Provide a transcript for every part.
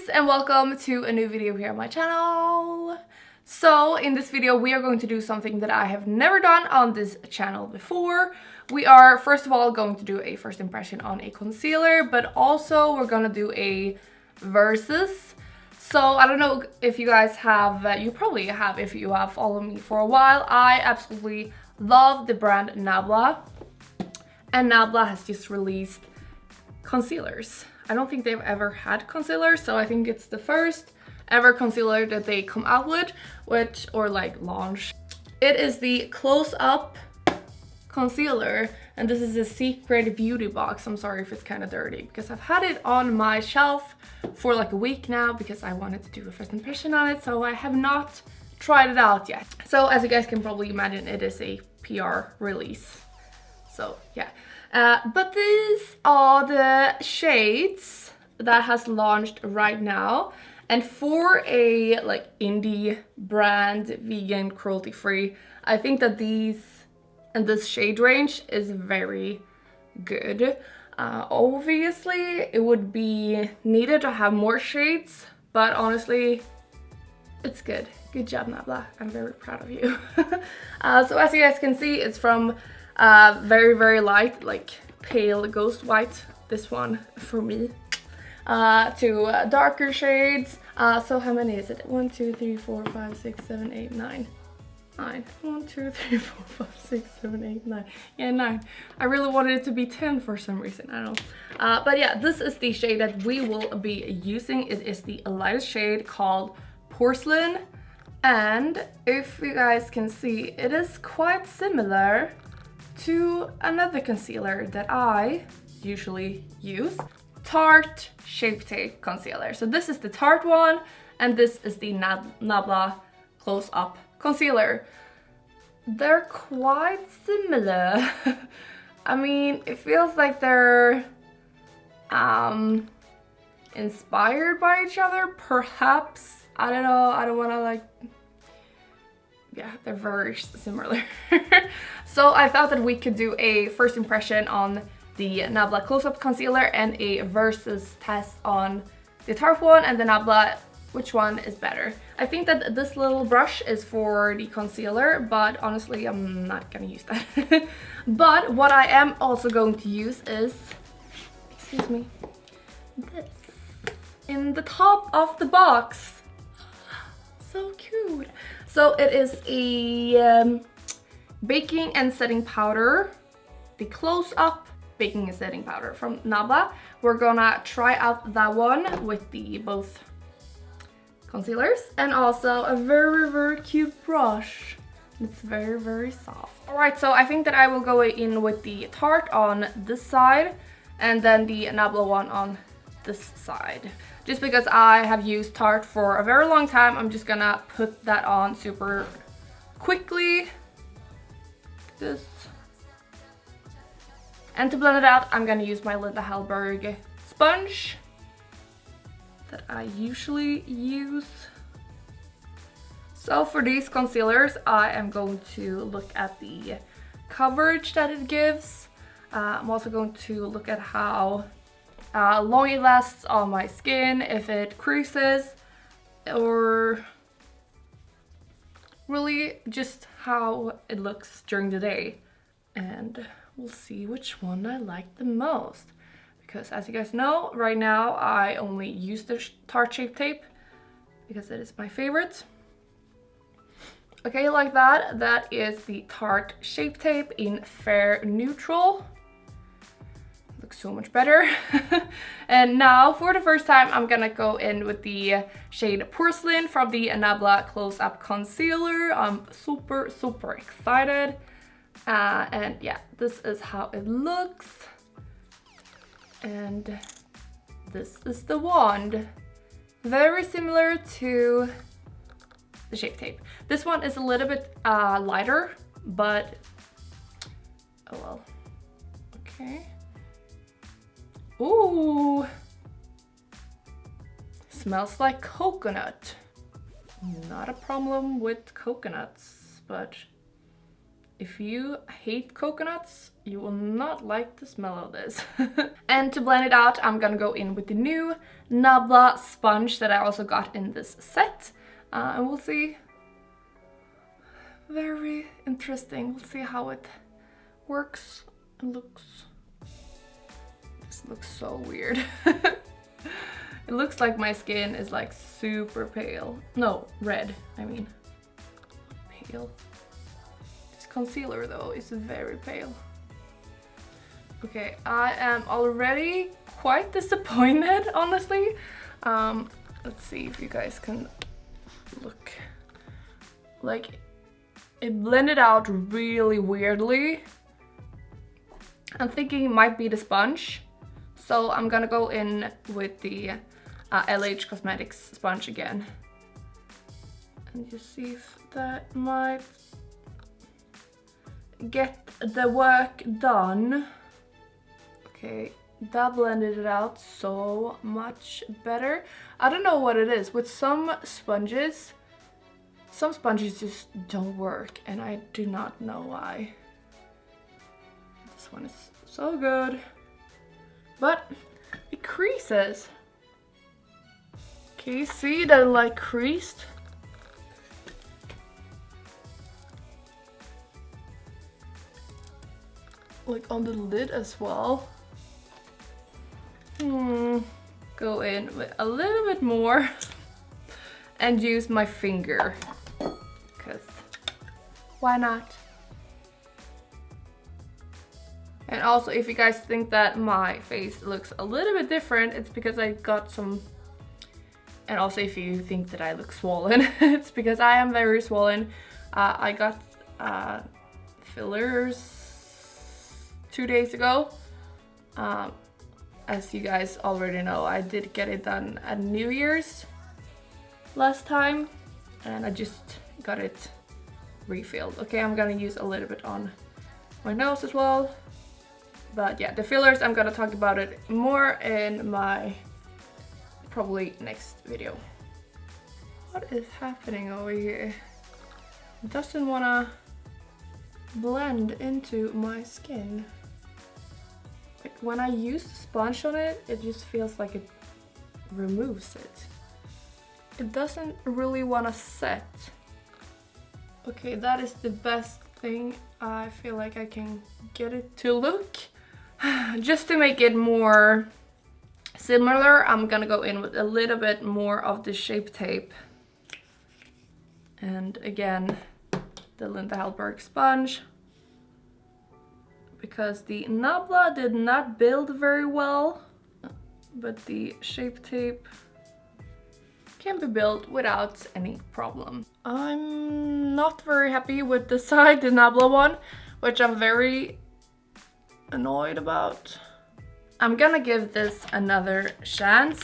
guys, and welcome to a new video here on my channel. So in this video we are going to do something that I have never done on this channel before. We are first of all going to do a first impression on a concealer, but also we're gonna do a versus. So I don't know if you guys have, you probably have if you have followed me for a while. I absolutely love the brand Nabla, and Nabla has just released concealers. I don't think they've ever had concealer, so I think it's the first ever concealer that they come out with, or like launch. It is the Close Up concealer, and this is a secret beauty box. I'm sorry if it's kind of dirty because I've had it on my shelf for like a week now because I wanted to do a first impression on it, so I have not tried it out yet. So as you guys can probably imagine, it is a PR release. So yeah. But these are the shades that has launched right now, and for a like indie brand, vegan, cruelty free, I think that these and this shade range is very good. Obviously it would be needed to have more shades, but honestly it's good. Good job, Nabla. I'm very proud of you. So as you guys can see, it's from very light, like pale ghost white, this one for me, to darker shades. So how many is it? 1 2 3 4 5 6 7 8 9. 1 2 3 4 5 6 7 8 9. Yeah, 9. I really wanted it to be 10 for some reason, I don't know. But yeah, this is the shade that we will be using. It is the lightest shade called Porcelain, and if you guys can see, it is quite similar to another concealer that I usually use, Tarte Shape Tape concealer. So this is the Tarte one, and this is the Nabla Close Up concealer. They're quite similar. I mean, it feels like they're inspired by each other, perhaps. I don't know, I don't want to like, yeah, they're very similar. So I thought that we could do a first impression on the Nabla Close Up concealer and a versus test on the Tarte one and the Nabla, which one is better. I think that this little brush is for the concealer, but honestly I'm not gonna use that. But what I am also going to use is, excuse me, this in the top of the box. So cute. So it is a baking and setting powder, the Close Up baking and setting powder from Nabla. We're gonna try out that one with the both concealers, and also a very cute brush. It's very soft. All right, so I think that I will go in with the Tarte on this side and then the Nabla one on this side. Just because I have used Tarte for a very long time, I'm just gonna put that on super quickly. This. And to blend it out, I'm gonna use my Linda Hallberg sponge that I usually use. So for these concealers, I am going to look at the coverage that it gives. I'm also going to look at how long it lasts on my skin, if it creases, or really just how it looks during the day. And we'll see which one I like the most. Because as you guys know, right now I only use the Tarte Shape Tape because it is my favorite. Okay, like that. That is the Tarte Shape Tape in Fair Neutral. Looks so much better. And now for the first time I'm gonna go in with the shade Porcelain from the Nabla Close Up concealer. I'm super excited. And yeah, this is how it looks, and this is the wand. Very similar to the Shape Tape. This one is a little bit lighter, but oh well. Okay. Ooh, smells like coconut. Not a problem with coconuts, but if you hate coconuts, you will not like the smell of this. And to blend it out, I'm gonna go in with the new Nabla sponge that I also got in this set. And we'll see. Very interesting. We'll see how it works. It looks... This looks so weird. It looks like my skin is like super pale. No, red, I mean. Pale. This concealer though is very pale. Okay, I am already quite disappointed, honestly. Let's see if you guys can look. Like, it blended out really weirdly. I'm thinking it might be the sponge. So I'm gonna go in with the LH Cosmetics sponge again. And just see if that might get the work done. Okay, that blended it out so much better. I don't know what it is. With some sponges just don't work, and I do not know why. This one is so good. But it creases. Can you see that it like creased? Like on the lid as well. Go in with a little bit more and use my finger, because why not? And also, if you guys think that my face looks a little bit different, it's because I got some... And also if you think that I look swollen, it's because I am very swollen. I got fillers 2 days ago. As you guys already know, I did get it done at New Year's last time, and I just got it refilled. Okay, I'm gonna use a little bit on my nose as well. But yeah, the fillers, I'm gonna talk about it more in my probably next video. What is happening over here? It doesn't wanna blend into my skin. Like when I use the sponge on it, it just feels like it removes it. It doesn't really wanna set. Okay, that is the best thing I feel like I can get it to look. Just to make it more similar, I'm gonna go in with a little bit more of the Shape Tape. And again, the Linda Hallberg sponge. Because the Nabla did not build very well, but the Shape Tape can be built without any problem. I'm not very happy with the side, the Nabla one, which I'm very annoyed about. I'm gonna give this another chance,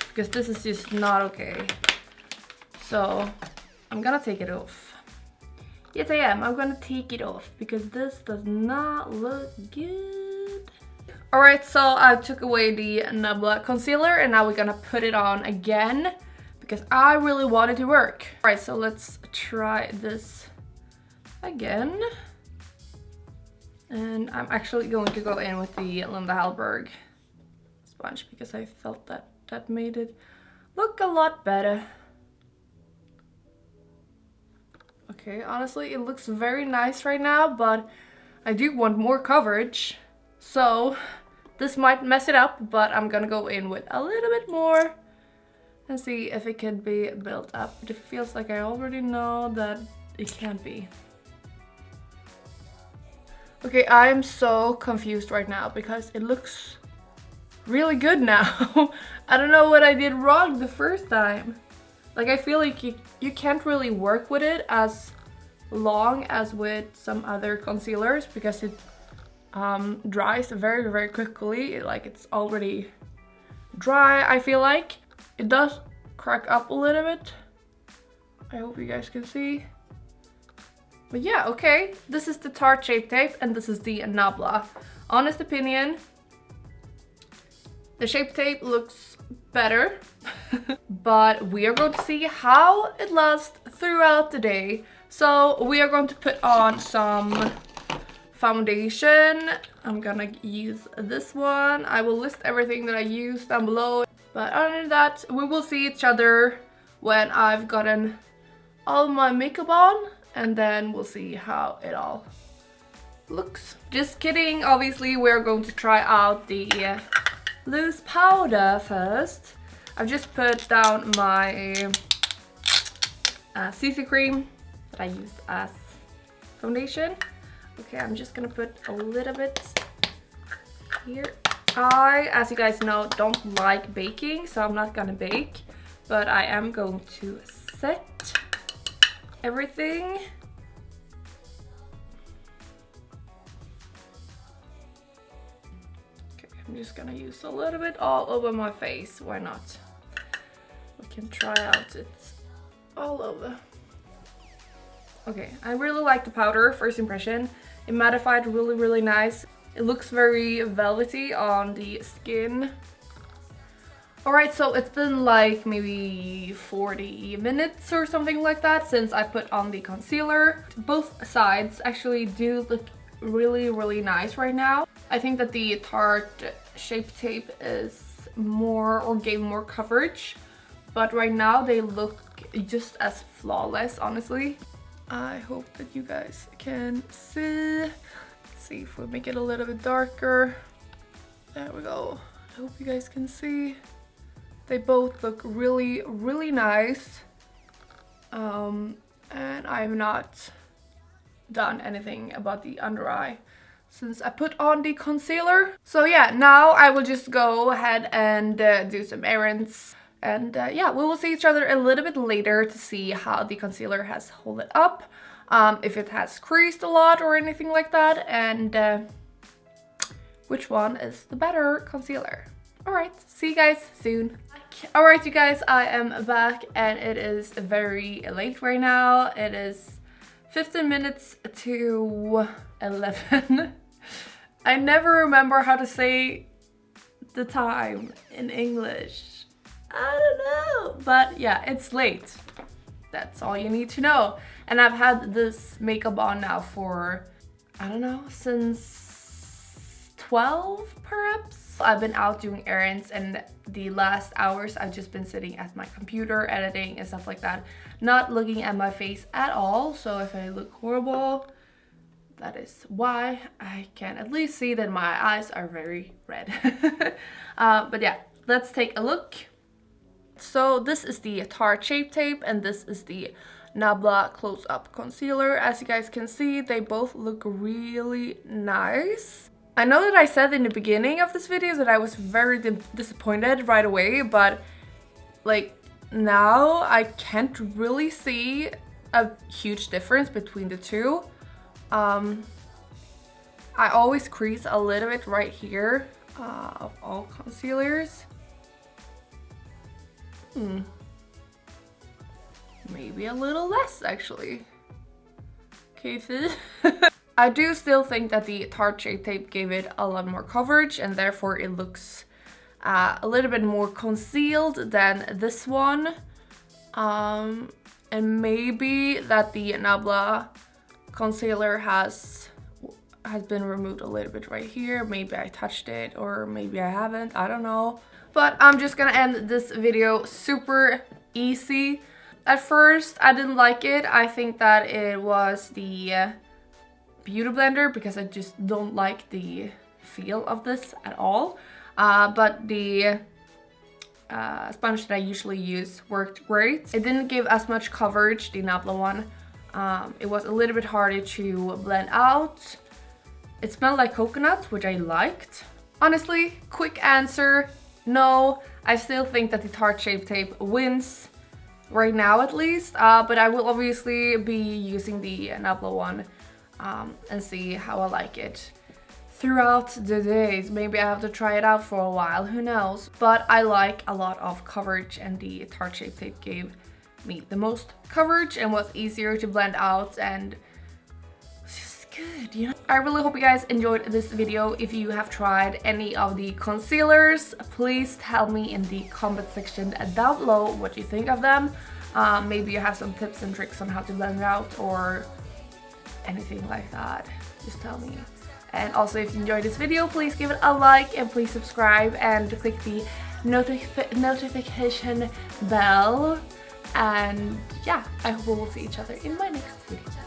because this is just not okay. So I'm gonna take it off. Yes, I am. I'm gonna take it off because this does not look good. Alright, so I took away the Nabla concealer and now we're gonna put it on again because I really want it to work. Alright, so let's try this again. And I'm actually going to go in with the Linda Hallberg sponge because I felt that that made it look a lot better. Okay, honestly, it looks very nice right now, but I do want more coverage. So this might mess it up, but I'm gonna go in with a little bit more and see if it can be built up. It feels like I already know that it can't be. Okay, I am so confused right now because it looks really good now. I don't know what I did wrong the first time. Like, I feel like you can't really work with it as long as with some other concealers because it dries very, very quickly. Like, it's already dry, I feel like. It does crack up a little bit. I hope you guys can see. But yeah, okay. This is the Tarte Shape Tape and this is the Nabla. Honest opinion, the Shape Tape looks better. But we are going to see how it lasts throughout the day. So we are going to put on some foundation. I'm gonna use this one. I will list everything that I use down below. But other than that, we will see each other when I've gotten all my makeup on, and then we'll see how it all looks. Just kidding, obviously we're going to try out the loose powder first. I've just put down my CC cream that I use as foundation. Okay, I'm just gonna put a little bit here. I, as you guys know, don't like baking, so I'm not gonna bake, but I am going to set everything. Okay, I'm just gonna use a little bit all over my face. Why not? We can try out it all over. Okay, I really like the powder, first impression. It mattified really nice. It looks very velvety on the skin. Alright, so it's been like maybe 40 minutes or something like that since I put on the concealer. Both sides actually do look really nice right now. I think that the Tarte Shape Tape is more, or gave more coverage, but right now they look just as flawless, honestly. I hope that you guys can see. Let's see if we make it a little bit darker. There we go. I hope you guys can see. They both look really nice. And I have not done anything about the under eye since I put on the concealer. So yeah, now I will just go ahead and do some errands. And yeah, we will see each other a little bit later to see how the concealer has held it up, if it has creased a lot or anything like that, and which one is the better concealer. Alright, see you guys soon. Alright you guys, I am back and it is very late right now. It is 15 minutes to 11. I never remember how to say the time in English. I don't know, but yeah, it's late. That's all you need to know. And I've had this makeup on now for, I don't know, since 12 perhaps. I've been out doing errands, and the last hours I've just been sitting at my computer editing and stuff like that, not looking at my face at all. So if I look horrible, that is why. I can at least see that my eyes are very red. But yeah, let's take a look. So this is the Tarte Shape Tape and this is the Nabla Close Up Concealer. As you guys can see, they both look really nice. I know that I said in the beginning of this video that I was very disappointed right away, but like now I can't really see a huge difference between the two. I always crease a little bit right here of all concealers. Maybe a little less actually. Okay, I do still think that the Tarte Shape Tape gave it a lot more coverage and therefore it looks a little bit more concealed than this one. And maybe that the Nabla concealer has been removed a little bit right here. Maybe I touched it or maybe I haven't, I don't know. But I'm just gonna end this video super easy. At first, I didn't like it. I think that it was the Beauty Blender because I just don't like the feel of this at all. But the sponge that I usually use worked great. It didn't give as much coverage, the Nabla one. It was a little bit harder to blend out. It smelled like coconut, which I liked. Honestly, quick answer. No, I still think that the Tarte Shape Tape wins right now at least, but I will obviously be using the Nabla one and see how I like it throughout the days. Maybe I have to try it out for a while, who knows. But I like a lot of coverage and the Tarte Shape Tape gave me the most coverage and was easier to blend out and good, you know. I really hope you guys enjoyed this video. If you have tried any of the concealers, please tell me in the comment section down below what you think of them. Maybe you have some tips and tricks on how to blend it out or anything like that. Just tell me. And also, if you enjoyed this video, please give it a like and please subscribe and click the notification bell. And yeah, I hope we will see each other in my next video.